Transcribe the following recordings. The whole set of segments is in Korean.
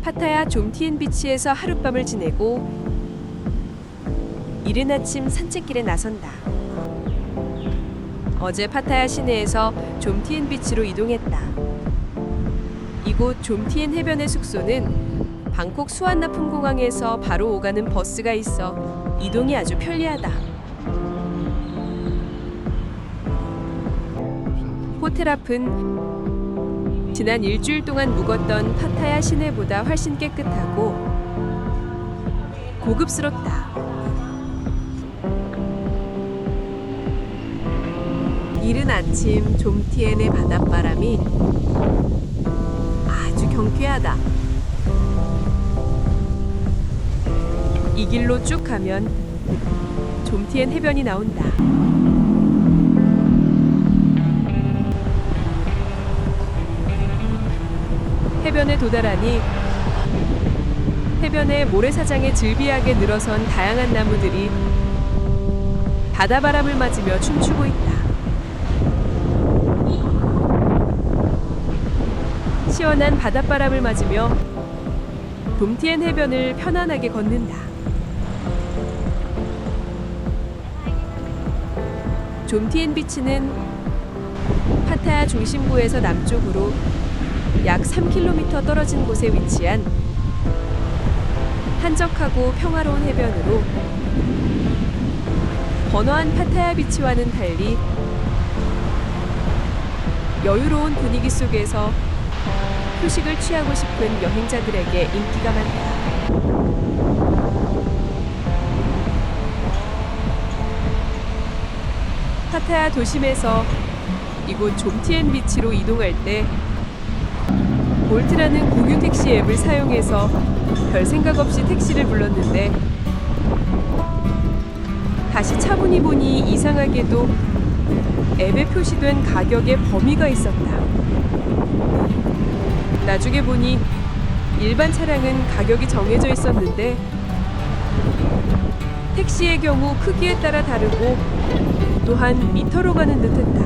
파타야 좀티엔 비치에서 하룻밤을 지내고 이른 아침 산책길에 나선다. 어제 파타야 시내에서 좀티엔 비치로 이동했다. 이곳 좀티엔 해변의 숙소는 방콕 수완나품 공항에서 바로 오가는 버스가 있어 이동이 아주 편리하다. 호텔 앞은 지난 일주일 동안 묵었던 파타야 시내보다 훨씬 깨끗하고 고급스럽다. 이른 아침 좀티엔의 바닷바람이 아주 경쾌하다. 이 길로 쭉 가면 좀티엔 해변이 나온다. 해변에 도달하니 해변에 모래사장에 즐비하게 늘어선 다양한 나무들이 바다바람을 맞으며 춤추고 있다. 시원한 바닷바람을 맞으며 좀티엔 해변을 편안하게 걷는다. 좀티엔 비치는 파타야 중심부에서 남쪽으로 약 3km 떨어진 곳에 위치한 한적하고 평화로운 해변으로 번화한 파타야 비치와는 달리 여유로운 분위기 속에서 휴식을 취하고 싶은 여행자들에게 인기가 많다. 파타야 도심에서 이곳 좀티엔 비치로 이동할 때 볼트라는 공유 택시 앱을 사용해서 별 생각 없이 택시를 불렀는데 다시 차분히 보니 이상하게도 앱에 표시된 가격에 범위가 있었다. 나중에 보니 일반 차량은 가격이 정해져 있었는데 택시의 경우 크기에 따라 다르고 또한 미터로 가는 듯했다.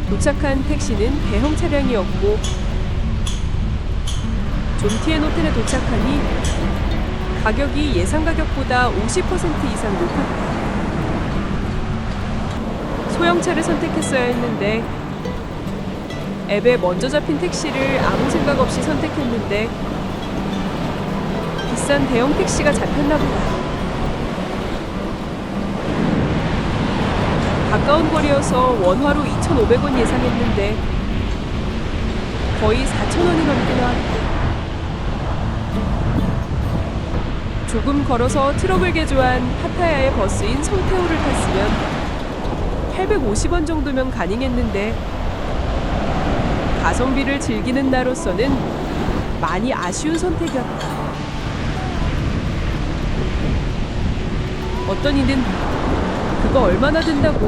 도착한 택시는 대형 차량이었고 좀티엔 호텔에 도착하니 가격이 예상 가격보다 50% 이상 높았다. 소형차를 선택했어야 했는데 앱에 먼저 잡힌 택시를 아무 생각 없이 선택했는데 비싼 대형 택시가 잡혔나 보다. 가까운 거리여서 원화로 2,500원 예상했는데 거의 4,000원이 넘게 나왔다. 조금 걸어서 트러블 개조한 파타야의 버스인 성태호를 탔으면 850원 정도면 가능했는데 가성비를 즐기는 나로서는 많이 아쉬운 선택이었다. 어떤 이는 그거 얼마나 든다고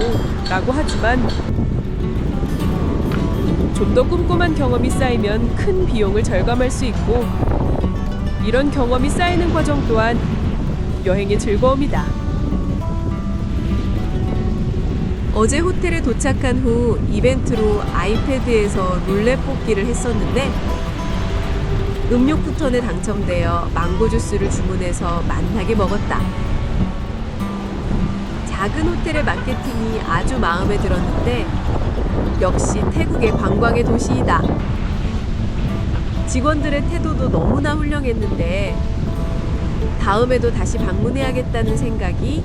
라고 하지만 좀 더 꼼꼼한 경험이 쌓이면 큰 비용을 절감할 수 있고 이런 경험이 쌓이는 과정 또한 여행의 즐거움이다. 어제 호텔에 도착한 후 이벤트로 아이패드에서 룰렛 뽑기를 했었는데 음료 쿠폰에 당첨되어 망고 주스를 주문해서 맛나게 먹었다. 작은 호텔의 마케팅이 아주 마음에 들었는데 역시 태국의 관광의 도시이다. 직원들의 태도도 너무나 훌륭했는데 다음에도 다시 방문해야겠다는 생각이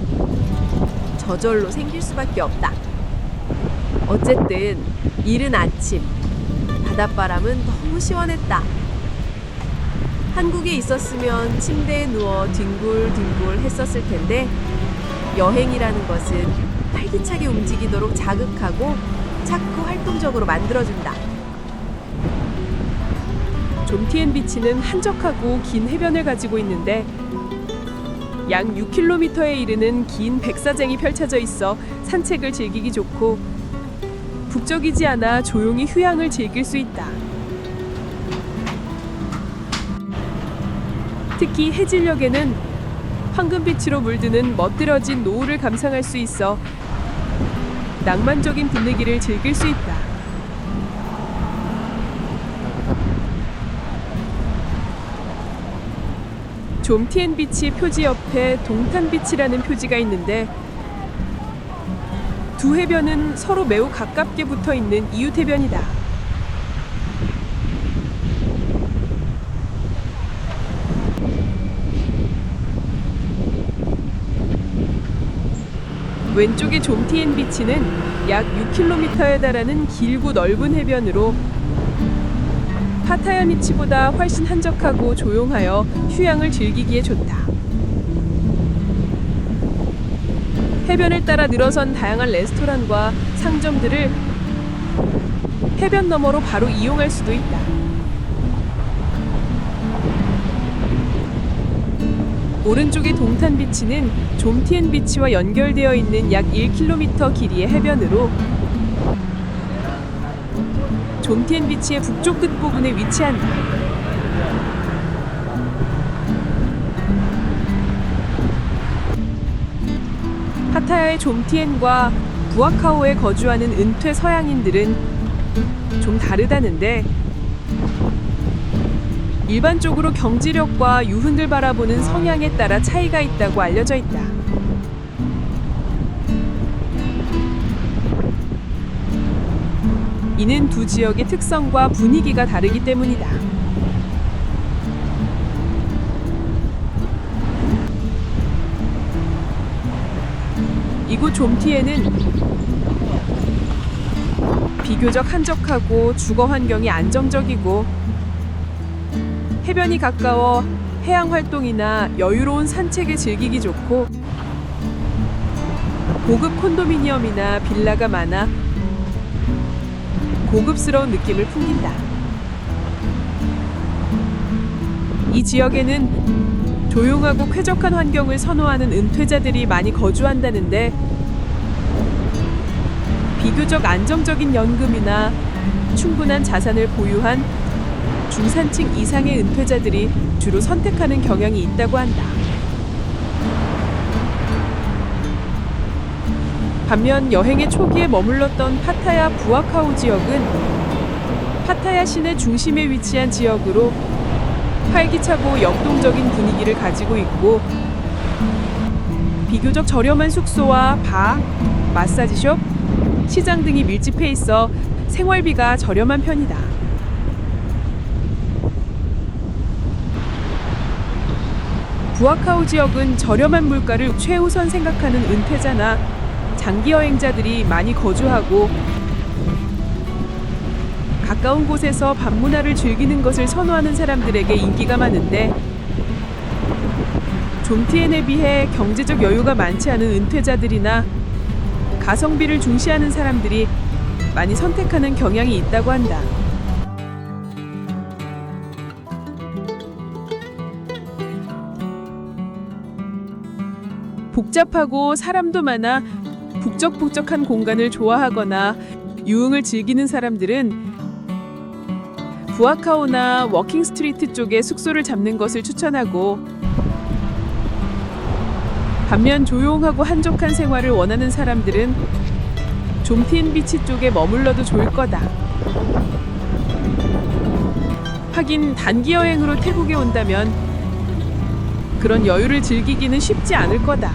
저절로 생길 수밖에 없다. 어쨌든 이른 아침 바닷바람은 너무 시원했다. 한국에 있었으면 침대에 누워 뒹굴뒹굴 했었을 텐데 여행이라는 것은 활기차게 움직이도록 자극하고 자꾸 활동적으로 만들어준다. 좀티엔 비치는 한적하고 긴 해변을 가지고 있는데 약 6km에 이르는 긴 백사장이 펼쳐져 있어 산책을 즐기기 좋고 북적이지 않아 조용히 휴양을 즐길 수 있다. 특히 해질녘에는 황금빛으로 물드는 멋들어진 노을을 감상할 수 있어 낭만적인 분위기를 즐길 수 있다. 좀티엔 비치 표지 옆에 동탄 비치라는 표지가 있는데 두 해변은 서로 매우 가깝게 붙어 있는 이웃 해변이다. 왼쪽의 좀티엔 비치는 약 6km에 달하는 길고 넓은 해변으로 파타야 비치보다 훨씬 한적하고 조용하여 휴양을 즐기기에 좋다. 해변을 따라 늘어선 다양한 레스토랑과 상점들을 해변 너머로 바로 이용할 수도 있다. 오른쪽의 동탄 비치는 좀티엔 비치와 연결되어 있는 약 1km 길이의 해변으로 좀티엔 비치의 북쪽 끝부분에 위치한다. 파타야의 좀티엔과 부아카오에 거주하는 은퇴 서양인들은 좀 다르다는데 일반적으로 경제력과 유흥을 바라보는 성향에 따라 차이가 있다고 알려져 있다. 이는 두 지역의 특성과 분위기가 다르기 때문이다. 이곳 좀티에는 비교적 한적하고 주거 환경이 안정적이고 해변이 가까워 해양 활동이나 여유로운 산책을 즐기기 좋고 고급 콘도미니엄이나 빌라가 많아 고급스러운 느낌을 풍긴다. 이 지역에는 조용하고 쾌적한 환경을 선호하는 은퇴자들이 많이 거주한다는데 비교적 안정적인 연금이나 충분한 자산을 보유한 중산층 이상의 은퇴자들이 주로 선택하는 경향이 있다고 한다. 반면 여행의 초기에 머물렀던 파타야 부아카오 지역은 파타야 시내 중심에 위치한 지역으로 활기차고 역동적인 분위기를 가지고 있고 비교적 저렴한 숙소와 바, 마사지숍, 시장 등이 밀집해 있어 생활비가 저렴한 편이다. 부아카오 지역은 저렴한 물가를 최우선 생각하는 은퇴자나 장기 여행자들이 많이 거주하고 가까운 곳에서 밤문화를 즐기는 것을 선호하는 사람들에게 인기가 많은데 좀티엔에 비해 경제적 여유가 많지 않은 은퇴자들이나 가성비를 중시하는 사람들이 많이 선택하는 경향이 있다고 한다. 복잡하고 사람도 많아 북적북적한 공간을 좋아하거나 유흥을 즐기는 사람들은 부아카오나 워킹 스트리트 쪽에 숙소를 잡는 것을 추천하고 반면 조용하고 한적한 생활을 원하는 사람들은 좀티엔 비치 쪽에 머물러도 좋을 거다. 하긴 단기 여행으로 태국에 온다면 그런 여유를 즐기기는 쉽지 않을 거다.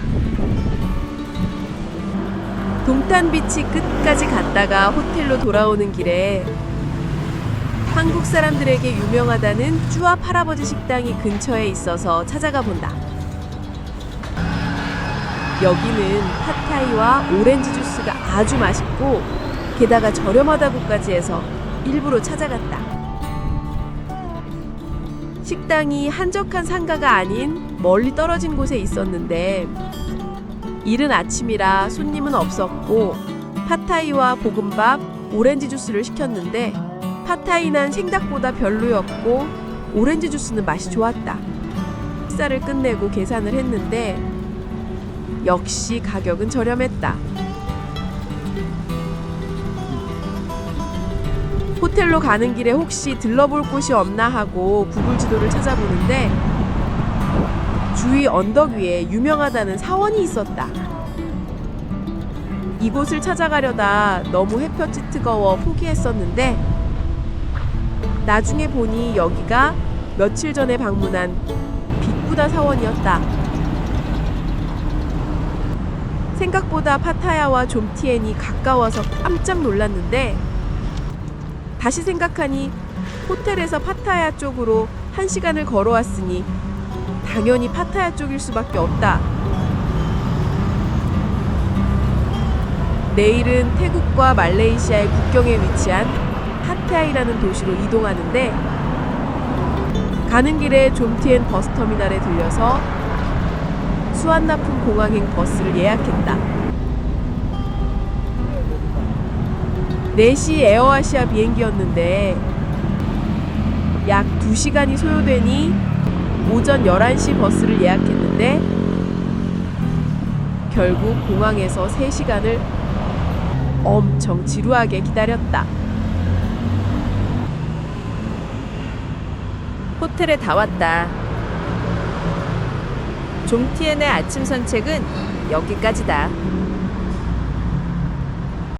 동탄 비치 끝까지 갔다가 호텔로 돌아오는 길에 한국 사람들에게 유명하다는 쭈압 할아버지 식당이 근처에 있어서 찾아가 본다. 여기는 팟타이와 오렌지 주스가 아주 맛있고 게다가 저렴하다고까지 해서 일부러 찾아갔다. 식당이 한적한 상가가 아닌 멀리 떨어진 곳에 있었는데 이른 아침이라 손님은 없었고 팟타이와 볶음밥, 오렌지 주스를 시켰는데 팟타이는 생닭보다 별로였고 오렌지 주스는 맛이 좋았다. 식사를 끝내고 계산을 했는데 역시 가격은 저렴했다. 호텔로 가는 길에 혹시 들러볼 곳이 없나 하고 구글 지도를 찾아보는데 주위 언덕 위에 유명하다는 사원이 있었다. 이곳을 찾아가려다 너무 햇볕이 뜨거워 포기했었는데 나중에 보니 여기가 며칠 전에 방문한 바쁘다 사원이었다. 생각보다 파타야와 좀티엔이 가까워서 깜짝 놀랐는데 다시 생각하니 호텔에서 파타야 쪽으로 1시간을 걸어왔으니 당연히 파타야 쪽일 수밖에 없다. 내일은 태국과 말레이시아의 국경에 위치한 파타야이라는 도시로 이동하는데 가는 길에 좀티엔 버스터미널에 들려서 수완나품 공항행 버스를 예약했다. 4시 에어아시아 비행기였는데 약 2시간이 소요되니 오전 11시 버스를 예약했는데 결국 공항에서 3시간을 엄청 지루하게 기다렸다. 호텔에 다 왔다. 좀티엔의 아침 산책은 여기까지다.